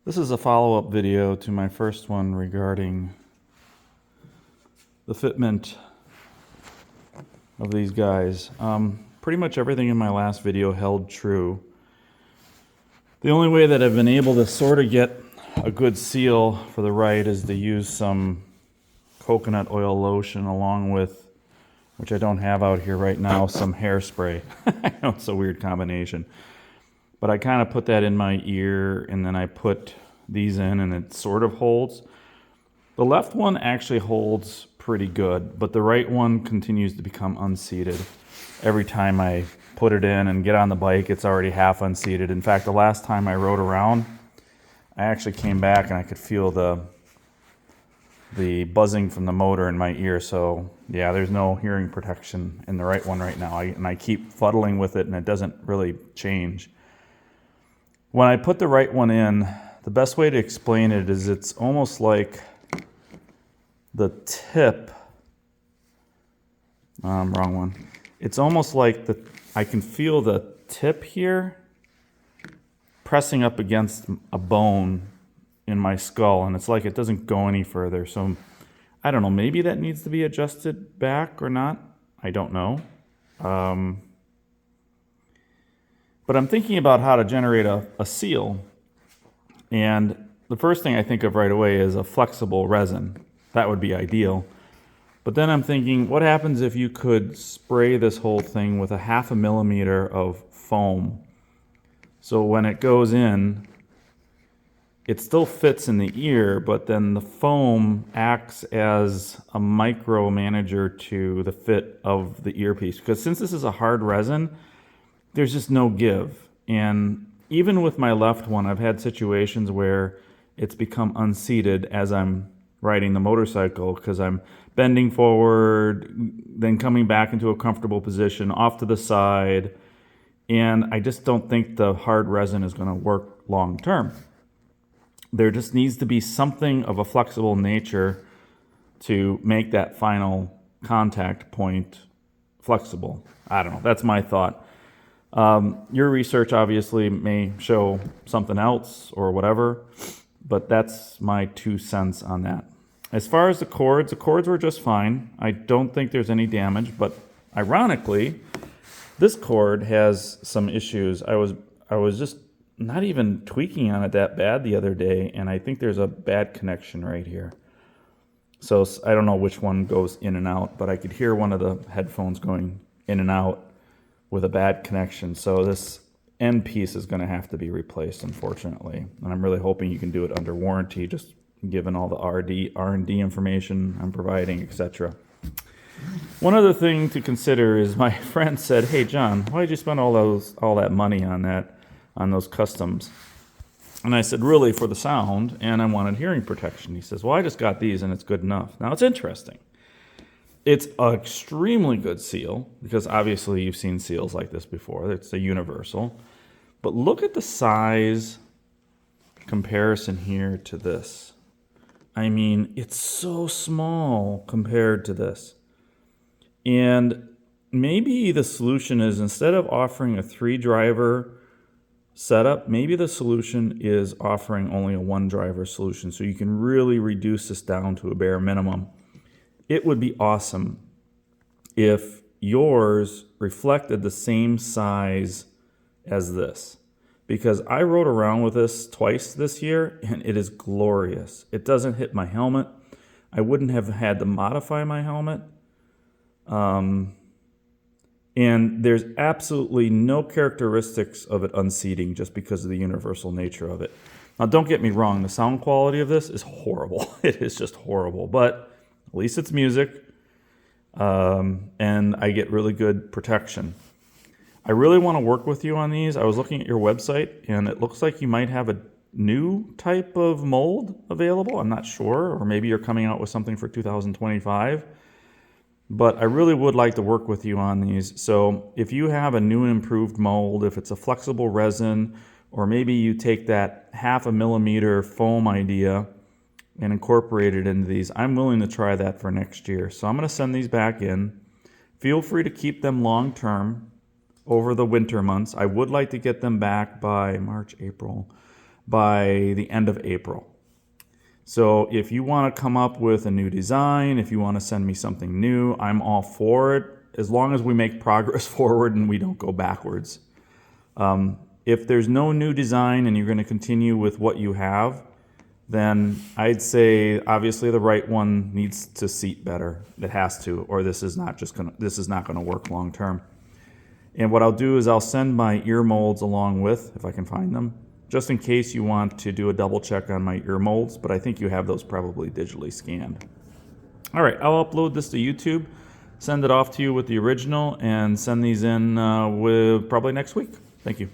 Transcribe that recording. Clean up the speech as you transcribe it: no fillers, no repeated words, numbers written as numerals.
This is a follow-up video to my first one regarding the fitment of these guys. Pretty much everything in my last video held true. The only way that I've been able to sort of get a good seal for the right is to use some coconut oil lotion along with, which I don't have out here right now, some hairspray. I know it's a weird combination. But I kind of put that in my ear and then I put these in and it sort of holds. The left one actually holds pretty good, but the right one continues to become unseated. Every time I put it in and get on the bike, it's already half unseated. In fact, the last time I rode around, I actually came back and I could feel the buzzing from the motor in my ear. So yeah, there's no hearing protection in the right one right now. And I keep fuddling with it and it doesn't really change. When I put the right one in, the best way to explain it is it's almost like the tip, wrong one. It's almost like I can feel the tip here pressing up against a bone in my skull, and it's like it doesn't go any further. So I don't know, maybe that needs to be adjusted back or not. I don't know. But I'm thinking about how to generate a seal. And the first thing I think of right away is a flexible resin. That would be ideal. But then I'm thinking, what happens if you could spray this whole thing with a 0.5 millimeter of foam? So when it goes in, it still fits in the ear, but then the foam acts as a micromanager to the fit of the earpiece. Because since this is a hard resin, there's just no give. And even with my left one, I've had situations where it's become unseated as I'm riding the motorcycle because I'm bending forward, then coming back into a comfortable position, off to the side. And I just don't think the hard resin is going to work long term. There just needs to be something of a flexible nature to make that final contact point flexible. I don't know. That's my thought. Your research obviously may show something else or whatever, but that's my 2 cents on that. As far as the cords were just fine. I don't think there's any damage, but ironically, this cord has some issues. I was just not even tweaking on it that bad the other day, and I think there's a bad connection right here. So I don't know which one goes in and out, but I could hear one of the headphones going in and out with a bad connection. So this end piece is going to have to be replaced, unfortunately. And I'm really hoping you can do it under warranty, just given all the R&D information I'm providing, etc. One other thing to consider is my friend said, "Hey John, why did you spend all that money on those customs?" And I said, "Really, for the sound, and I wanted hearing protection." He says, "Well, I just got these and it's good enough." Now it's interesting. It's an extremely good seal, because obviously you've seen seals like this before. It's a universal. But look at the size comparison here to this. I mean, it's so small compared to this. And maybe the solution is, instead of offering a 3-driver setup, maybe the solution is offering only a 1-driver solution, so you can really reduce this down to a bare minimum. It would be awesome if yours reflected the same size as this, because I rode around with this twice this year and it is glorious. It doesn't hit my helmet. I wouldn't have had to modify my helmet. And there's absolutely no characteristics of it unseating just because of the universal nature of it. Now, don't get me wrong, the sound quality of this is horrible. It is just horrible, but at least it's music, and I get really good protection. I really want to work with you on these. I was looking at your website, and it looks like you might have a new type of mold available. I'm not sure, or maybe you're coming out with something for 2025. But I really would like to work with you on these. So if you have a new and improved mold, if it's a flexible resin, or maybe you take that 0.5 millimeter foam idea and incorporate it into these, I'm willing to try that for next year. So I'm going to send these back in. Feel free to keep them long term over the winter months. I would like to get them back by March, April. by the end of April. So if you want to come up with a new design, if you want to send me something new, I'm all for it, as long as we make progress forward and we don't go backwards. If there's no new design and you're going to continue with what you have, then I'd say obviously the right one needs to seat better. It has to, or this is not going to work long term. And what I'll do is I'll send my ear molds along with, if I can find them, just in case you want to do a double check on my ear molds, but I think you have those probably digitally scanned. All right, I'll upload this to YouTube, send it off to you with the original, and send these in with probably next week. Thank you.